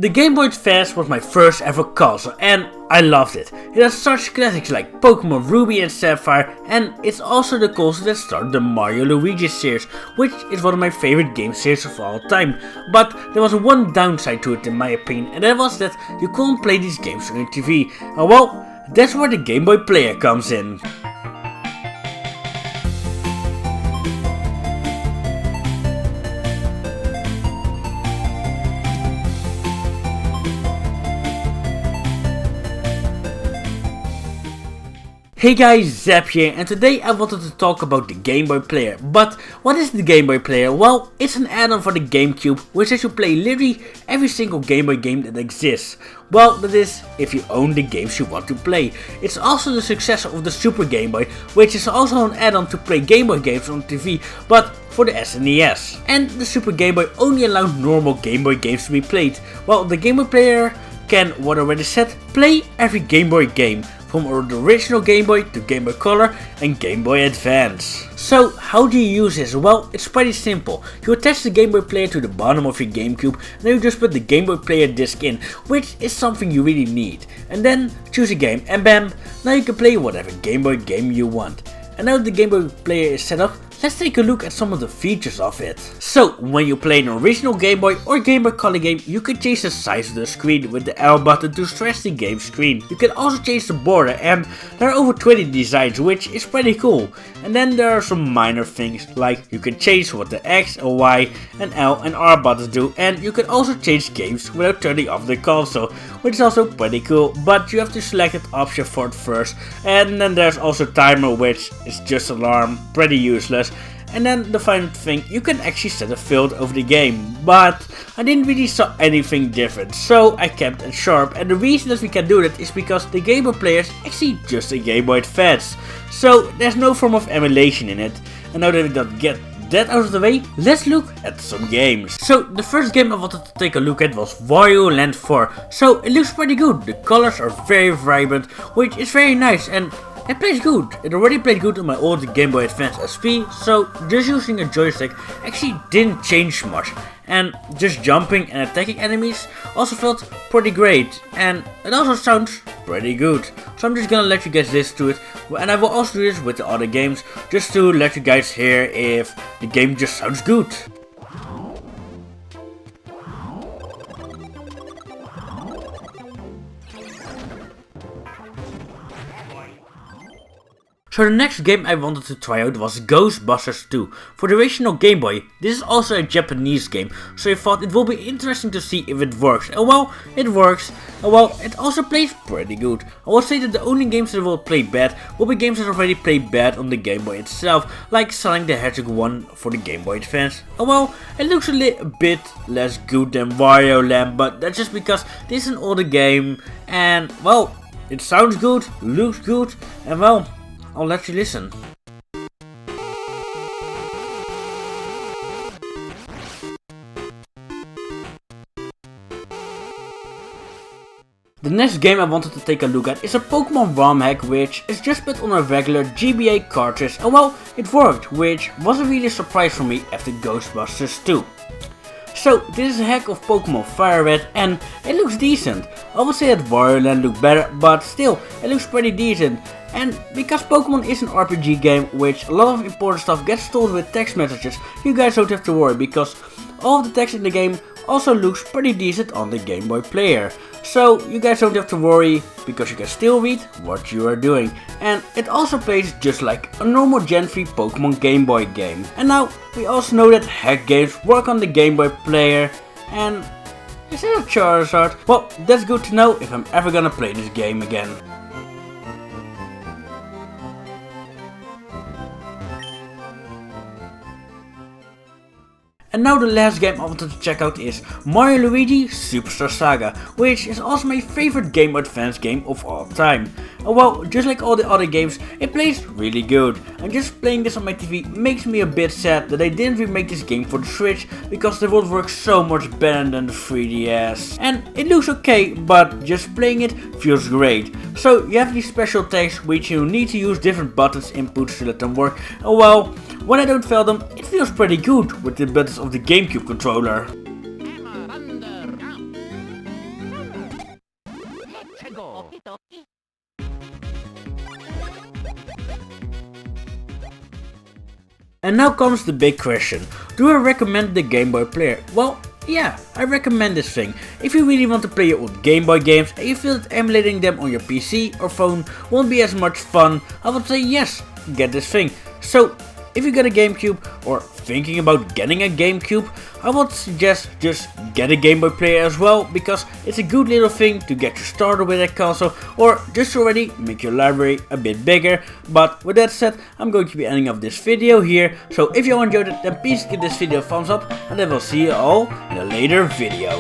The Game Boy Advance was my first ever console and I loved it. It has such classics like Pokemon Ruby and Sapphire, and it's also the console that started the Mario Luigi series, which is one of my favorite game series of all time. But there was one downside to it in my opinion, and that was that you couldn't play these games on your TV. And well, that's where the Game Boy player comes in. Hey guys, Zap here, and today I wanted to talk about the Game Boy Player. But what is the Game Boy Player? Well, it's an add-on for the GameCube, which lets you play literally every single Game Boy game that exists. Well, that is, if you own the games you want to play. It's also the successor of the Super Game Boy, which is also an add-on to play Game Boy games on TV, but for the SNES. And the Super Game Boy only allowed normal Game Boy games to be played, while the Game Boy Player can, what I already said, play every Game Boy game, from the original Game Boy to Game Boy Color and Game Boy Advance. So how do you use this? Well, it's pretty simple. You attach the Game Boy Player to the bottom of your GameCube, and then you just put the Game Boy Player disc in, which is something you really need. And then choose a game, and bam, now you can play whatever Game Boy game you want. And now the Game Boy Player is set up, let's take a look at some of the features of it. So, when you play an original Game Boy or Game Boy Color game, you can change the size of the screen with the L button to stretch the game screen. You can also change the border, and there are over 20 designs, which is pretty cool. And then there are some minor things, like you can change what the X, and Y, and L and R buttons do, and you can also change games without turning off the console, which is also pretty cool, but you have to select that option for it first. And then there's also timer, which is just alarm, pretty useless. And then the final thing, you can actually set a field over the game, but I didn't really saw anything different, so I kept it sharp. And the reason that we can do that is because the Game Boy Player is actually just a Game Boy Advance, so there's no form of emulation in it. And now that we don't get that out of the way, let's look at some games. So the first game I wanted to take a look at was Wario Land 4. So it looks pretty good, the colors are very vibrant, which is very nice, and it plays good. It already played good on my old Game Boy Advance SP, so just using a joystick actually didn't change much. And just jumping and attacking enemies also felt pretty great, and it also sounds pretty good. So I'm just gonna let you guys listen to it, and I will also do this with the other games, just to let you guys hear if the game just sounds good. So the next game I wanted to try out was Ghostbusters 2. For the original Game Boy, this is also a Japanese game, so I thought it will be interesting to see if it works. And well, it works. And well, it also plays pretty good. I would say that the only games that will play bad will be games that already play bad on the Game Boy itself, like Sonic the Hedgehog 1 for the Game Boy Advance. And well, it looks a bit less good than Wario Land, but that's just because this is an older game, and well, it sounds good, looks good, and well, I'll let you listen. The next game I wanted to take a look at is a Pokemon ROM hack, which is just put on a regular GBA cartridge, and well, it worked, which was a really surprise for me after Ghostbusters 2. So this is a hack of Pokemon Fire Red, and it looks decent. I would say that Wario Land looked better, but still, it looks pretty decent. And because Pokemon is an RPG game, which a lot of important stuff gets stored with text messages, you guys don't have to worry, because all of the text in the game also looks pretty decent on the Game Boy Player. So you guys don't have to worry, because you can still read what you are doing. And it also plays just like a normal Gen 3 Pokemon Game Boy game. And now, we also know that hack games work on the Game Boy Player, and is it a Charizard? Well, that's good to know if I'm ever gonna play this game again. And now the last game I wanted to check out is Mario Luigi Superstar Saga, which is also my favorite Game Boy Advance game of all time. And well, just like all the other games, it plays really good. And just playing this on my TV makes me a bit sad that they didn't remake this game for the Switch, because the world works so much better than the 3DS. And it looks okay, but just playing it feels great. So you have these special tags which you need to use different buttons inputs to let them work. And well, when I don't fail them, it feels pretty good with the buttons of the GameCube controller. And now comes the big question. Do I recommend the Game Boy player? Well, yeah, I recommend this thing. If you really want to play your old Game Boy games and you feel that emulating them on your PC or phone won't be as much fun, I would say yes, get this thing. So, if you got a GameCube or thinking about getting a GameCube, I would suggest just get a Game Boy player as well, because it's a good little thing to get you started with that console, or just already make your library a bit bigger. But with that said, I'm going to be ending up this video here, so if you enjoyed it, then please give this video a thumbs up, and I will see you all in a later video.